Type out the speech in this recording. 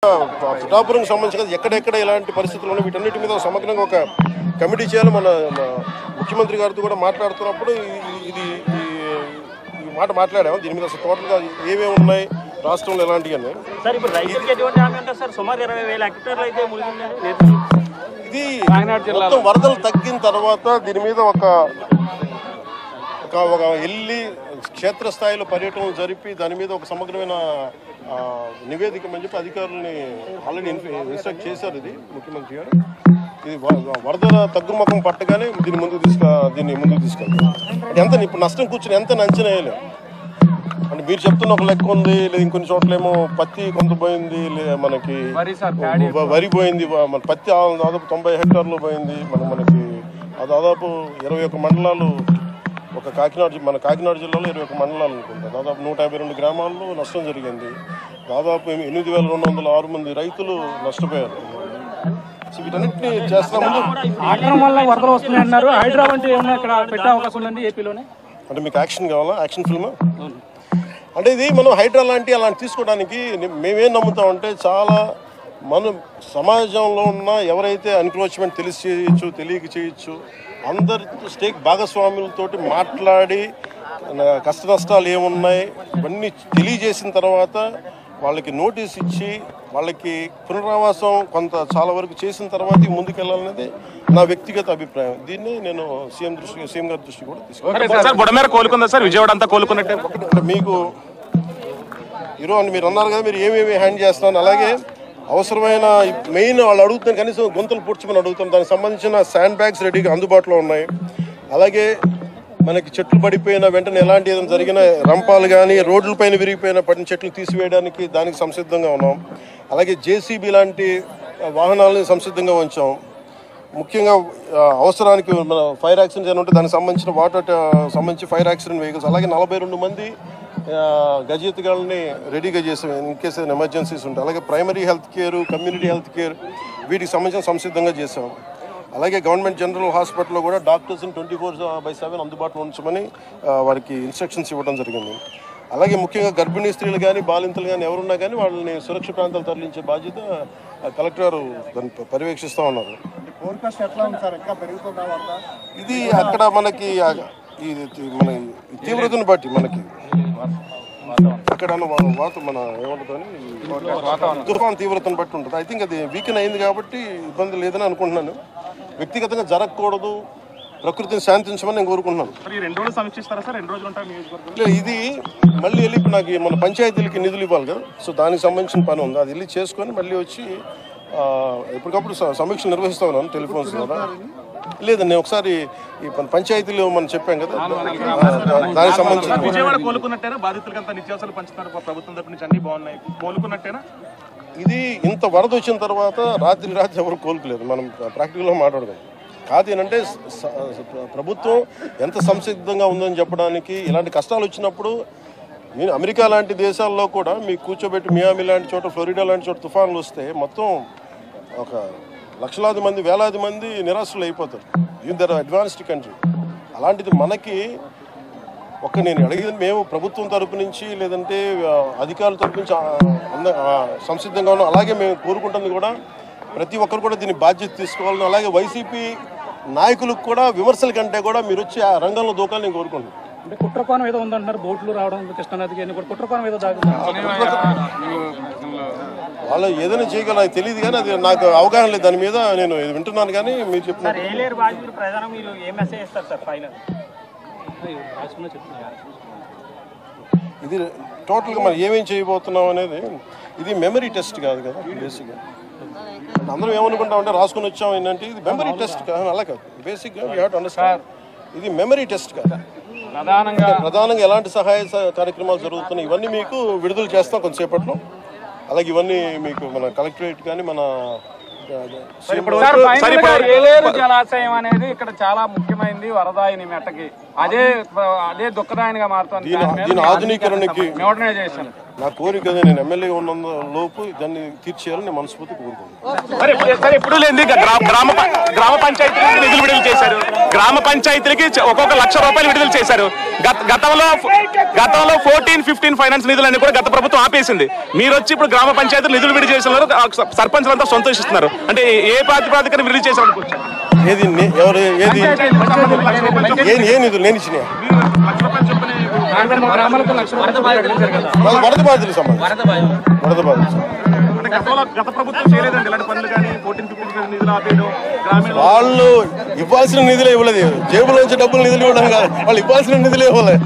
పిఠాపురంకి సంబంధించి ఎక్కడెక్కడ ఇలాంటి పరిస్థితులు ఉన్నాయి వీటన్నిటి మీద సమగ్రంగా ఒక కమిటీ చేయాలి. మన ముఖ్యమంత్రి గారితో కూడా మాట్లాడుతున్నప్పుడు ఇది ఈ మాట మాట్లాడాము. దీని మీద అసలు టోటల్గా ఏమేమి ఉన్నాయి రాష్ట్రంలో ఎలాంటివి ఇది మొత్తం వరదలు తగ్గిన తర్వాత దీని మీద ఒక వెళ్ళి క్షేత్రస్థాయిలో పర్యటనలు జరిపి దాని మీద ఒక సమగ్రమైన నివేదిక అని చెప్పి అధికారులని ఆల్రెడీ ఇన్స్ట్రక్ట్ చేశారు. ఇది ముఖ్యమంత్రి గారు ఇది వరదల తగ్గుముఖం పట్టగానే దీన్ని ముందుకు తీసుకెళ్తారు. అంటే ఎంత ఇప్పుడు నష్టం కూర్చొని ఎంత అంచనా వేయలేదు. అంటే మీరు చెప్తున్న ఒక లెక్క ఉంది, లేదా ఇంకొన్ని చోట్లేమో పత్తి కొంత పోయింది, మనకి వరి పోయింది, మన పత్తి దాదాపు 90 హెక్టార్లు పోయింది. మనకి దాదాపు 21 మండలాలు ఒక మన కాకినాడ జిల్లాలో 21 మండలాలు అనుకుంటా దాదాపు 152 గ్రామాల్లో నష్టం జరిగింది. దాదాపు 8,206 మంది రైతులు నష్టపోయారు. వీటన్నిటిని చేస్తాము. అంటే మీకు యాక్షన్ కావాలా? యాక్షన్ ఫిల్మ్ అంటే ఇది మనం హైడ్రా అలాంటి తీసుకోవడానికి మేమేం నమ్ముతామంటే చాలా మనం సమాజంలో ఉన్న ఎవరైతే ఎన్క్రోచ్మెంట్ తెలిసి చేయొచ్చు తెలియక చేయొచ్చు అందరి స్టేక్ భాగస్వాములతోటి మాట్లాడి కష్ట నష్టాలు ఏమున్నాయి ఇవన్నీ తెలియజేసిన తర్వాత వాళ్ళకి నోటీస్ ఇచ్చి వాళ్ళకి పునరావాసం చాలా వరకు చేసిన తర్వాత ముందుకెళ్ళాలనేది నా వ్యక్తిగత అభిప్రాయం. దీన్ని నేను సీఎం గారి దృష్టి కూడా తీసుకున్నాను. మీకు ఈరోజు మీరు అన్నారు కదా మీరు ఏమేమి హ్యాండ్ చేస్తున్నాను, అలాగే అవసరమైన మెయిన్ వాళ్ళు అడుగుతాను కనీసం గొంతులు పూడ్చమని అడుగుతాను. దానికి సంబంధించిన శాండ్ బ్యాగ్స్ రెడీగా అందుబాటులో ఉన్నాయి. అలాగే మనకి చెట్లు పడిపోయిన వెంటనే ఎలాంటి ఏదైనా జరిగిన రంపాలు కానీ రోడ్లపైన విరిగిపోయిన పడిన చెట్లు తీసివేయడానికి దానికి సంసిద్ధంగా ఉన్నాం. అలాగే జేసీబీ లాంటి వాహనాలని సంసిద్ధంగా ఉంచాం. ముఖ్యంగా అవసరానికి మన ఫైర్ యాక్సిడెంట్స్ ఏమైనా ఉంటే దానికి సంబంధించిన సంబంధించి ఫైర్ యాక్సిడెంట్ వెహికల్స్, అలాగే 42 మంది గజెత్తుగాళ్ళని రెడీగా చేసాం ఇన్ కేస్ ఏదైనా ఎమర్జెన్సీస్ ఉంటాయి. అలాగే primary health care, community health care వీటికి సంబంధించిన సంసిద్ధంగా చేసాం. అలాగే గవర్నమెంట్ జనరల్ హాస్పిటల్లో కూడా డాక్టర్స్ని 24/7 అందుబాటులో ఉంచమని వారికి ఇన్స్ట్రక్షన్స్ ఇవ్వడం జరిగింది. అలాగే ముఖ్యంగా గర్భిణీ స్త్రీలు కానీ బాలింతలు కానీ ఎవరున్నా కానీ వాళ్ళని సురక్షిత ప్రాంతాలు తరలించే బాధ్యత కలెక్టర్ గారు దాన్ని పర్యవేక్షిస్తూ ఉన్నారు. ఇది అక్కడ మనకి మన తీవ్రతను బట్టి మనకి అక్కడ మన ఏమంటుందని తుఫాన్ తీవ్రతను బట్టి ఉంటుంది. ఐ థింక్ అది వీకెన్ అయింది కాబట్టి ఇబ్బంది లేదని అనుకుంటున్నాను. వ్యక్తిగతంగా జరగకూడదు, ప్రకృతిని శాంతించమని నేను కోరుకుంటున్నాను. ఇది మళ్ళీ వెళ్ళి నాకు మన పంచాయతీలకి నిధులు ఇవ్వాలి కదా, సో దానికి సంబంధించిన పని ఉంది. అది వెళ్ళి చేసుకొని మళ్ళీ వచ్చి ఎప్పటికప్పుడు సమీక్ష నిర్వహిస్తా ఉన్నాను టెలిఫోన్స్ ద్వారా. లేదండి నేను ఒకసారి ఈ పంచాయతీలు మనం చెప్పాం కదా దానికి సంబంధించిన ఇది ఇంత వరద వచ్చిన తర్వాత రాత్రి ఎవరు కోలుకోలేదు. మనం ప్రాక్టికల్గా మాట్లాడదాం కాదు ఏంటంటే ప్రభుత్వం ఎంత సంసిద్ధంగా ఉందని చెప్పడానికి. ఇలాంటి కష్టాలు వచ్చినప్పుడు నేను అమెరికా లాంటి దేశాల్లో కూడా మీకు కూర్చోబెట్టి మియామి లాంటి చోట, ఫ్లోరిడా లాంటి చోట తుఫాన్లు వస్తే మొత్తం ఒక లక్షలాది మంది, వేలాది మంది నిరాశలు అయిపోతారు. Their advanced country. అలాంటిది మనకి నేను అడిగేది మేము ప్రభుత్వం తరపు నుంచి లేదంటే అధికారుల తరపు నుంచి సంసిద్ధంగా ఉన్నాం. అలాగే మేము కోరుకుంటుంది కూడా ప్రతి ఒక్కరు కూడా దీన్ని బాధ్యత తీసుకోవాలని, అలాగే వైసీపీ నాయకులకు కూడా విమర్శల కంటే కూడా మీరు వచ్చి ఆ రంగంలో దూకాలని నేను కోరుకుంటున్నాను. అంటే కుట్రకోణం ఏదో ఉందంటున్నారు, బోట్లు రావడం కృష్ణానదికి కుట్రకోణం ఏదో వాళ్ళు ఏదైనా చేయగల తెలియదు కానీ అది నాకు అవగాహన లేదు దాని మీద. నేను వింటున్నాను కానీ మీరు చెప్తున్నారు ఇది టోటల్గా మనం ఏమేం చేయబోతున్నాం అనేది. ఇది మెమరీ టెస్ట్ కాదు కదా బేసిక్గా. అందరం ఏమనుకుంటామంటే రాసుకుని వచ్చాం ఏంటంటే ఇది మెమరీ టెస్ట్ కాదు, అలా కాదు. బేసిక్గా యూ హ్యావ్ టు అండర్స్టాండ్ ఇది మెమరీ టెస్ట్ కాదు. ప్రధానంగా ఎలాంటి సహాయ కార్యక్రమాలు జరుగుతున్నాయి ఇవన్నీ మీకు విడుదల చేస్తాం కొంతసేపట్లో. అలాగే ఇవన్నీ మీకు మన కలెక్టరేట్ కానీ మన ఏలేరు జలాశయం అనేది ఇక్కడ చాలా ముఖ్యమైనది వరదాయిని మెట్టకి. అదే దుఃఖదాయనిగా మారుతుంది. దీని ఆధునీకరణకి మోడర్నైజేషన్ నా కోరిక అదే. నేను ఎమ్మెల్యే ఉన్నంత లోపు దాన్ని తీర్చేయాలని నేను మనస్ఫూర్తి కోరుకుంటున్నాను. సరే ఎప్పుడు లేదు గ్రామ పంచాయతీలకు నిధులు విడుదల చేశారు. గ్రామ పంచాయతీలకి ఒక్కొక్క ₹1,00,000 విడుదల చేశారు. గతంలో 14-15 ఫైనాన్స్ నిధులన్నీ కూడా గత ప్రభుత్వం ఆపేసింది. మీరు వచ్చి ఇప్పుడు గ్రామ పంచాయతీలు నిధులు విడుదల చేస్తున్నారు. సర్పంచ్లంతా సంతోషిస్తున్నారు. అంటే ఏ ప్రాతిపదికన విడుదల చేశారు అనుకోవచ్చు? ఏది ఎవరు ఏది ఏ నిధులు నేను ఇచ్చిన వరద బాధితులకు సంబంధించి వరద బాధితులు గత ప్రభుత్వం చేయలేదండి ఇలాంటి పనులు కానీ 14-15 నిధులు ఆపేయడం. వాళ్ళు ఇవ్వాల్సిన నిధులే ఇవ్వలేదు. జేబులోంచి డబ్బులు నిధులు ఇవ్వడం కాదు, వాళ్ళు ఇవ్వాల్సిన నిధులే ఇవ్వలేదు.